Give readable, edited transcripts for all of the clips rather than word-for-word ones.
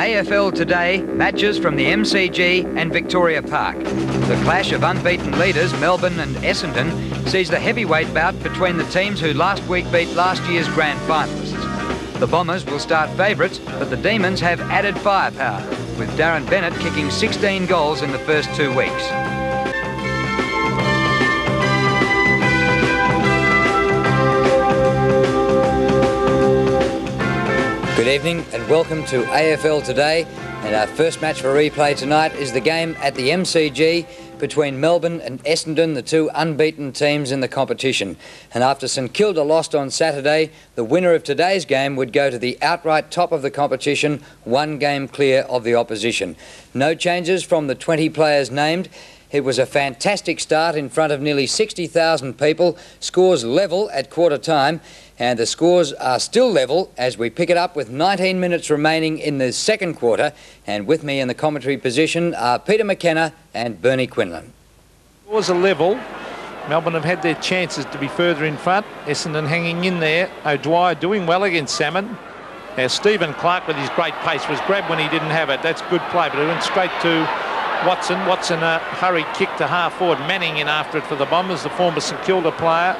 AFL Today, matches from the MCG and Victoria Park. The clash of unbeaten leaders Melbourne and Essendon sees the heavyweight bout between the teams who last week beat last year's grand finalists. The Bombers will start favourites, but the Demons have added firepower, with Clark Bennett kicking 16 goals in the first 2 weeks. Good evening and welcome to AFL Today, and our first match for replay tonight is the game at the MCG between Melbourne and Essendon, the two unbeaten teams in the competition. And after St Kilda lost on Saturday, the winner of today's game would go to the outright top of the competition, 1 game clear of the opposition. No changes from the 20 players named. It was a fantastic start in front of nearly 60,000 people. Scores level at quarter time, and the scores are still level as we pick it up with 19 minutes remaining in the second quarter. And with me in the commentary position are Peter McKenna and Bernie Quinlan. Scores are level. Melbourne have had their chances to be further in front. Essendon hanging in there. O'Dwyer doing well against Salmon. Now Stephen Clark with his great pace was grabbed when he didn't have it. That's good play, but he went straight to Watson. Watson a hurried kick to half forward. Manning in after it for the Bombers, the former St Kilda player.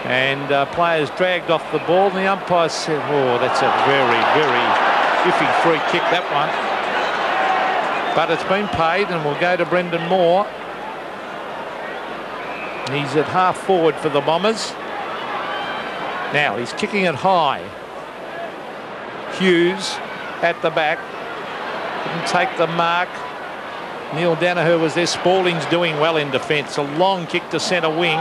And players dragged off the ball. And the umpire said, oh, that's a very, very iffy free kick, that one. But it's been paid, and we'll go to Brendan Moore. He's at half forward for the Bombers. Now he's kicking it high. Hughes at the back. Couldn't take the mark. Neil Danihers was there. Spalding's doing well in defence. A long kick to centre wing.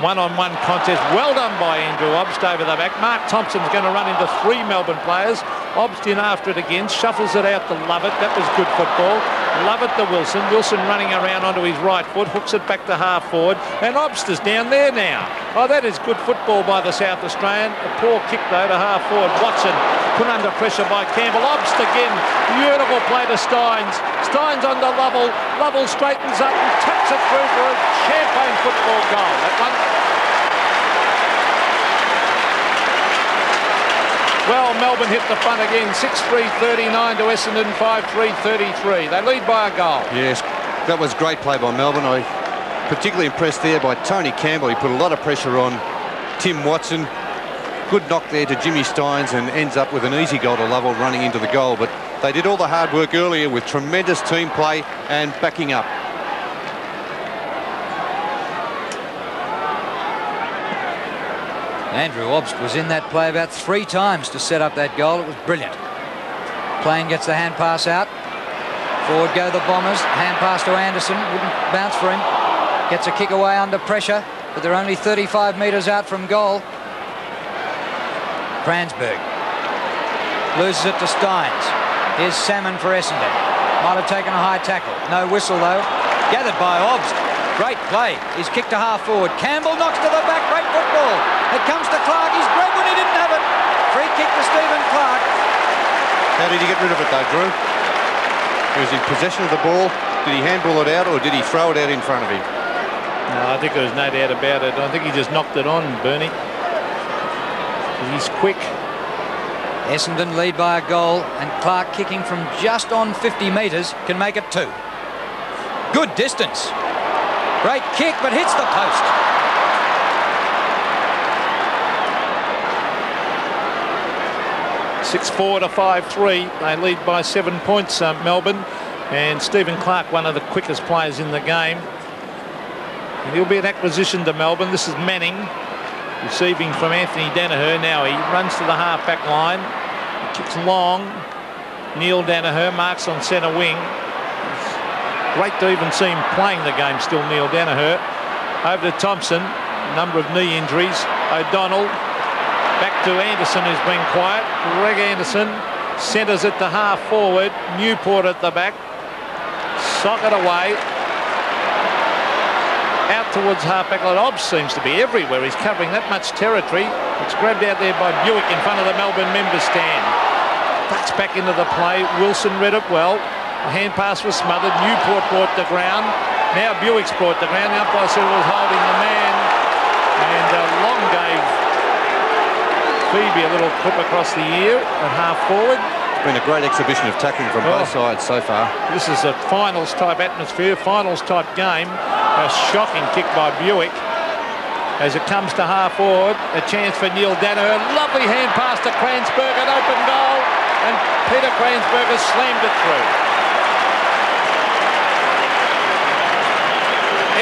One-on-one contest. Well done by Andrew Obst over the back. Mark Thompson's going to run into 3 Melbourne players. Obst in after it again. Shuffles it out to Lovett. That was good football. Lovett to Wilson. Wilson running around onto his right foot. Hooks it back to half forward. And Obst is down there now. Oh, that is good football by the South Australian. A poor kick though to half forward. Watson put under pressure by Campbell. Obst again. Beautiful play to Stynes. Stynes on to Lovell. Lovell straightens up and taps it through for a champagne football goal. That one. Well, Melbourne hit the front again. 6-3-39 to Essendon, 5-3-33. They lead by a goal. Yes, that was great play by Melbourne. I particularly impressed there by Tony Campbell. He put a lot of pressure on Tim Watson. Good knock there to Jimmy Stynes, and ends up with an easy goal to Lovell running into the goal. But they did all the hard work earlier with tremendous team play and backing up. Andrew Obst was in that play about 3 times to set up that goal. It was brilliant. Plain gets the hand pass out. Forward go the Bombers. Hand pass to Anderson. Wouldn't bounce for him. Gets a kick away under pressure, but they're only 35 metres out from goal. Kransberg loses it to Stynes. Here's Salmon for Essendon. Might have taken a high tackle. No whistle though. Gathered by Obst. Great play. He's kicked to half forward. Campbell knocks to the back. Great football. It comes to Clark. He's grabbed when he didn't have it. Free kick to Stephen Clark. How did he get rid of it though, Drew? He was in possession of the ball. Did he handball it out, or did he throw it out in front of him? No, I think there was no doubt about it. I think he just knocked it on, Bernie. He's quick. Essendon lead by a goal, and Clark, kicking from just on 50 metres, can make it 2. Good distance. Great kick, but hits the post. (6-4 to 5-3). They lead by 7 points, Melbourne. And Stephen Clark, one of the quickest players in the game. And he'll be an acquisition to Melbourne. This is Manning, receiving from Anthony Danihers. Now he runs to the half-back line. He kicks long. Neil Danihers marks on centre wing. Great to even see him playing the game still, Neil Danihers. Over to Thompson. Number of knee injuries. O'Donnell. Back to Anderson, who's been quiet. Greg Anderson centres it to half forward. Newport at the back. Sock it away. Out towards half-back line. Obst seems to be everywhere. He's covering that much territory. It's grabbed out there by Buick in front of the Melbourne members stand. Ducks back into the play. Wilson read it well. The hand pass was smothered. Newport brought the ground. Now Buick's brought the ground. The umpire said was holding the man. And Long gave Febey a little clip across the ear at half forward. been a great exhibition of tackling from both sides so far. This is a finals type atmosphere, finals type game. A shocking kick by Buick. As it comes to half forward, a chance for Neil Danihers. Lovely hand pass to Kransberg, an open goal, and Peter Kransberg has slammed it through.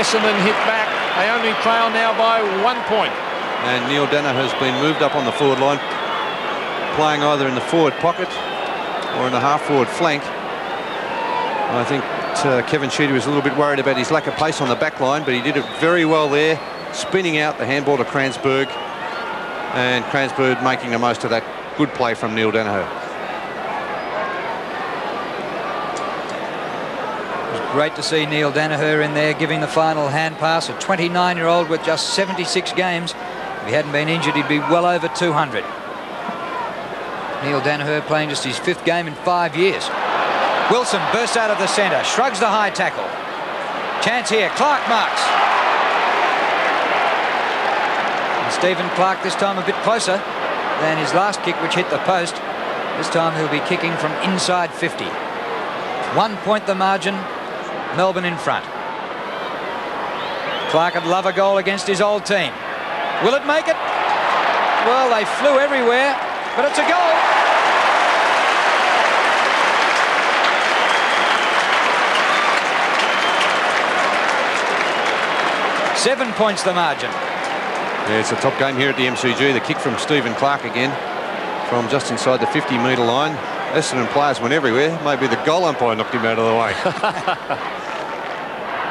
Essendon hit back. They only trail now by 1 point. And Neil Danihers has been moved up on the forward line, playing either in the forward pocket or in the half-forward flank. I think Kevin Sheedy was a little bit worried about his lack of pace on the back line, but he did it very well there, spinning out the handball to Kransberg, and Kransberg making the most of that good play from Neil Danihers. Great to see Neil Danihers in there giving the final hand pass. A 29-year-old with just 76 games. If he hadn't been injured, he'd be well over 200. Neil Danihers playing just his 5th game in 5 years. Wilson bursts out of the centre, shrugs the high tackle. Chance here, Clark marks. And Stephen Clark this time a bit closer than his last kick, which hit the post. This time he'll be kicking from inside 50. 1 point the margin. Melbourne in front. Clark would love a goal against his old team. Will it make it? Well, they flew everywhere, but it's a goal. Seven points the margin. Yeah, it's a top game here at the MCG. The kick from Stephen Clark again from just inside the 50-metre line. Essendon players went everywhere. Maybe the goal umpire knocked him out of the way.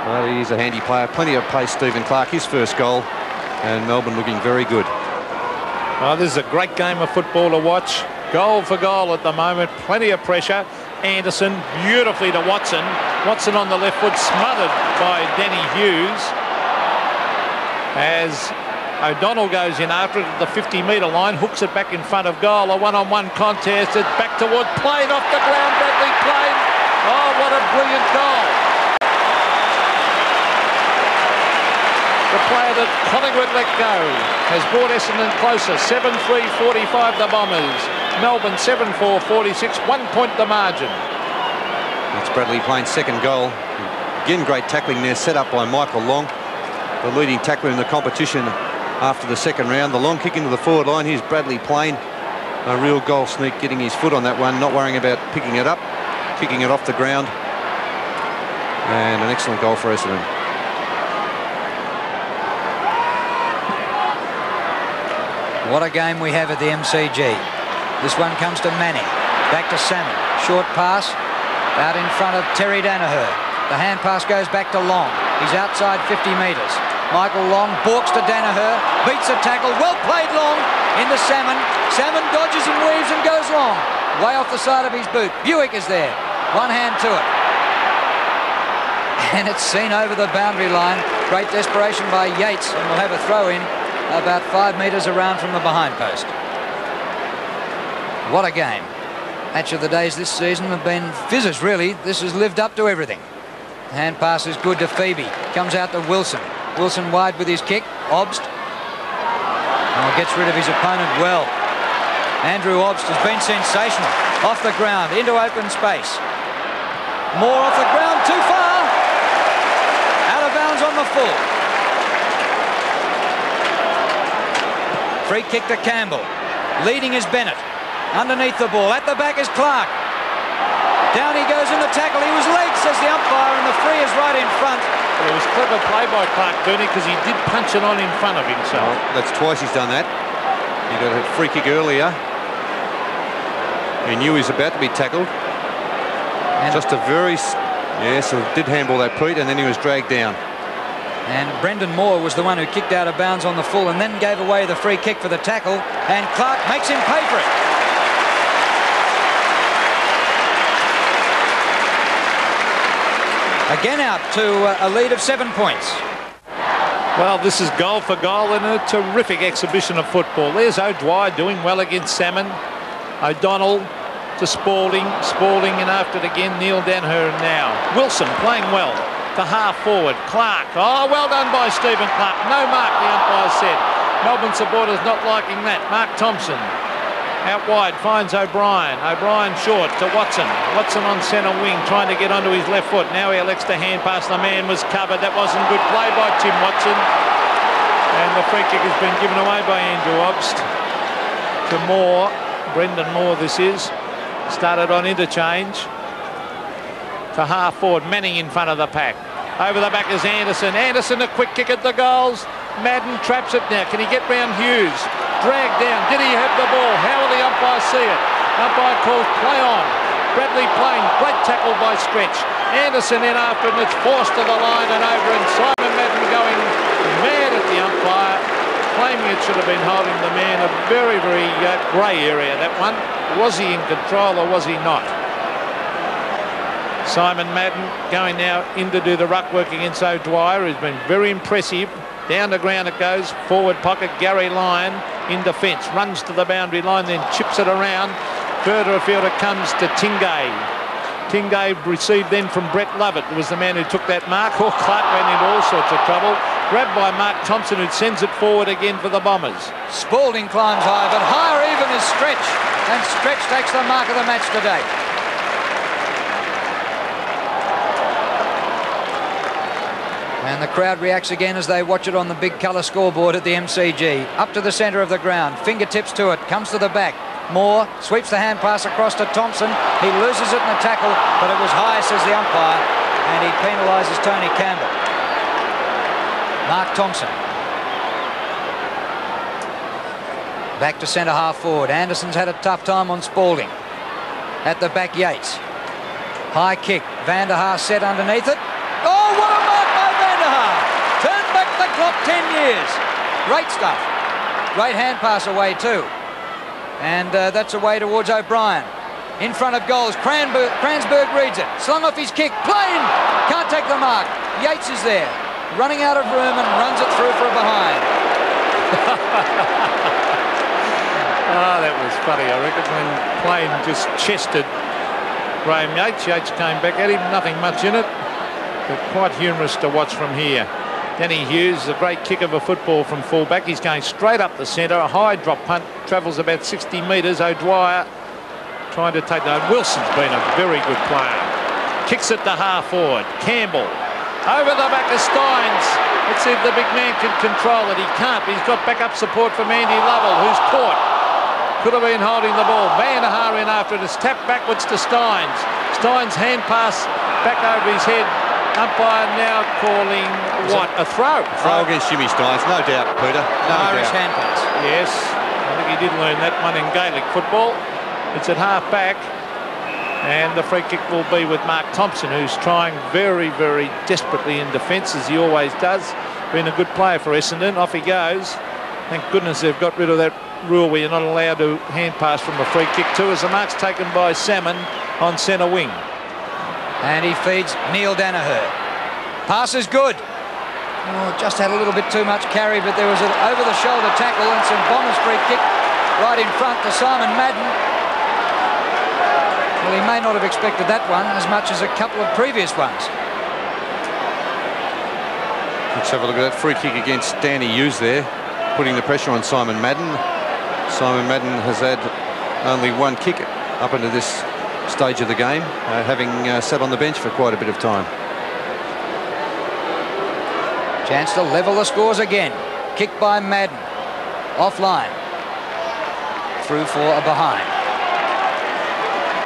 Well, he's a handy player. Plenty of pace, Stephen Clark. His first goal. And Melbourne looking very good. Oh, this is a great game of football to watch. Goal for goal at the moment. Plenty of pressure. Anderson beautifully to Watson. Watson on the left foot, smothered by Danny Hughes. As O'Donnell goes in after it at the 50-metre line, hooks it back in front of goal. A one-on-one contest. It's back towards played off the ground. Bradley played. Oh, what a brilliant goal. The player that Collingwood let go has brought Essendon closer. 7-3-45 the Bombers. Melbourne 7-4-46. 1 point the margin. That's Bradley playing second goal. Again, great tackling there, set up by Michael Long, the leading tackler in the competition after the second round. The long kick into the forward line. Here's Bradley Plain. A real goal sneak, getting his foot on that one, not worrying about picking it up, kicking it off the ground. And an excellent goal for Essendon. What a game we have at the MCG. This one comes to Manning. Back to Salmon. Short pass. Out in front of Terry Danihers. The hand pass goes back to Long. He's outside 50 metres. Michael Long balks to Danihers. Beats a tackle. Well played Long into Salmon. Salmon dodges and weaves and goes long. Way off the side of his boot. Buick is there. One hand to it. And it's seen over the boundary line. Great desperation by Yates, and we'll have a throw in about 5 metres around from the behind post. What a game. Match of the days this season have been fizzes, really. This has lived up to everything. Hand pass is good to Febey. Comes out to Wilson. Wilson wide with his kick. Obst. Oh, gets rid of his opponent well. Andrew Obst has been sensational. Off the ground, into open space. More off the ground, too far. Out of bounds on the full. Free kick to Campbell. Leading is Bennett. Underneath the ball. At the back is Clark. Down he goes in the tackle. He was late, says the umpire, and the free is right in front. Well, it was clever play by Clark, Bernie, because he did punch it on in front of himself. Well, that's twice he's done that. He got a free kick earlier. He knew he was about to be tackled. And just a very... Yes, it did handball that Pete, and then he was dragged down. And Brendan Moore was the one who kicked out of bounds on the full and then gave away the free kick for the tackle, and Clark makes him pay for it. Again out to a lead of 7 points. Well, this is goal for goal and a terrific exhibition of football. There's O'Dwyer doing well against Salmon. O'Donnell to Spalding. Spalding in after it again. Neil Danihers now. Wilson playing well. To half forward. Clark. Oh, well done by Stephen Clark. No mark, the umpire said. Melbourne supporters not liking that. Mark Thompson. Out wide, finds O'Brien. O'Brien short to Watson. Watson on centre wing, trying to get onto his left foot. Now he elects to hand pass. The man was covered. That wasn't good play by Tim Watson. And the free kick has been given away by Andrew Obst to Moore. Brendan Moore this is. Started on interchange. To half forward. Manning in front of the pack. Over the back is Anderson. Anderson, a quick kick at the goals. Madden traps it now. Can he get round Hughes? Dragged down. Did he have the ball? How will the umpire see it? Umpire calls play on. Bradley Plain, great tackle by Stretch. Anderson in after, and it's forced to the line and over, and Simon Madden going mad at the umpire, claiming it should have been holding the man. A very, very grey area, that one. Was he in control or was he not? Simon Madden going now in to do the ruck work against O'Dwyer, who's been very impressive. Down the ground it goes, forward pocket, Gary Lyon in defence, runs to the boundary line, then chips it around. Further afield it comes to Tingay. Tingay received then from Brett Lovett, who was the man who took that mark. Oh, Clark ran into all sorts of trouble. Grabbed by Mark Thompson, who sends it forward again for the Bombers. Spalding climbs high, but higher even is Stretch, and Stretch takes the mark of the match today. And the crowd reacts again as they watch it on the big colour scoreboard at the MCG. Up to the centre of the ground, fingertips to it, comes to the back. Moore sweeps the hand pass across to Thompson. He loses it in the tackle, but it was high, says the umpire, and he penalises Tony Campbell. Mark Thompson. Back to centre half forward. Anderson's had a tough time on Spalding. At the back, Yates. High kick. Vander Haah set underneath it. Oh, what a mark by Vander Haah! Turn back the clock 10 years. Great stuff. Great hand pass away too. And that's away towards O'Brien. In front of goals, Cransberg reads it. Slung off his kick. Plain! Can't take the mark. Yates is there. Running out of room and runs it through for a behind. Oh, that was funny, I reckon, when Plain just chested Graham Yates. Yates came back at him, nothing much in it, but quite humorous to watch from here. Danny Hughes, a great kick of a football from fullback. He's going straight up the centre, a high drop punt, travels about 60 metres. O'Dwyer trying to take that. Wilson's been a very good player. Kicks it to half forward. Campbell. Over the back of Stynes. Let's see if the big man can control it. He can't. He's got backup support from Andy Lovell, who's caught. Could have been holding the ball. Vander Haah in after it. It's tapped backwards to Stynes. Stynes hand pass back over his head. Umpire now calling what? A throw. Throw against Jimmy Stynes, no doubt, Peter. No Irish doubt. hand pass. Yes, I think he did learn that one in Gaelic football. It's at half back. And the free kick will be with Mark Thompson, who's trying very, very desperately in defence, as he always does. Been a good player for Essendon. Off he goes. Thank goodness they've got rid of that rule where you're not allowed to hand pass from a free kick too, as the mark's taken by Salmon on centre wing. And he feeds Neil Danihers. Pass is good. Oh, just had a little bit too much carry, but there was an over-the-shoulder tackle and some Bombers free kick right in front to Simon Madden. Well, he may not have expected that one as much as a couple of previous ones. Let's have a look at that free kick against Danny Hughes there, putting the pressure on Simon Madden. Simon Madden has had only one kick up into this stage of the game, having sat on the bench for quite a bit of time. Chance to level the scores again. Kick by Madden. Offline. Through for a behind.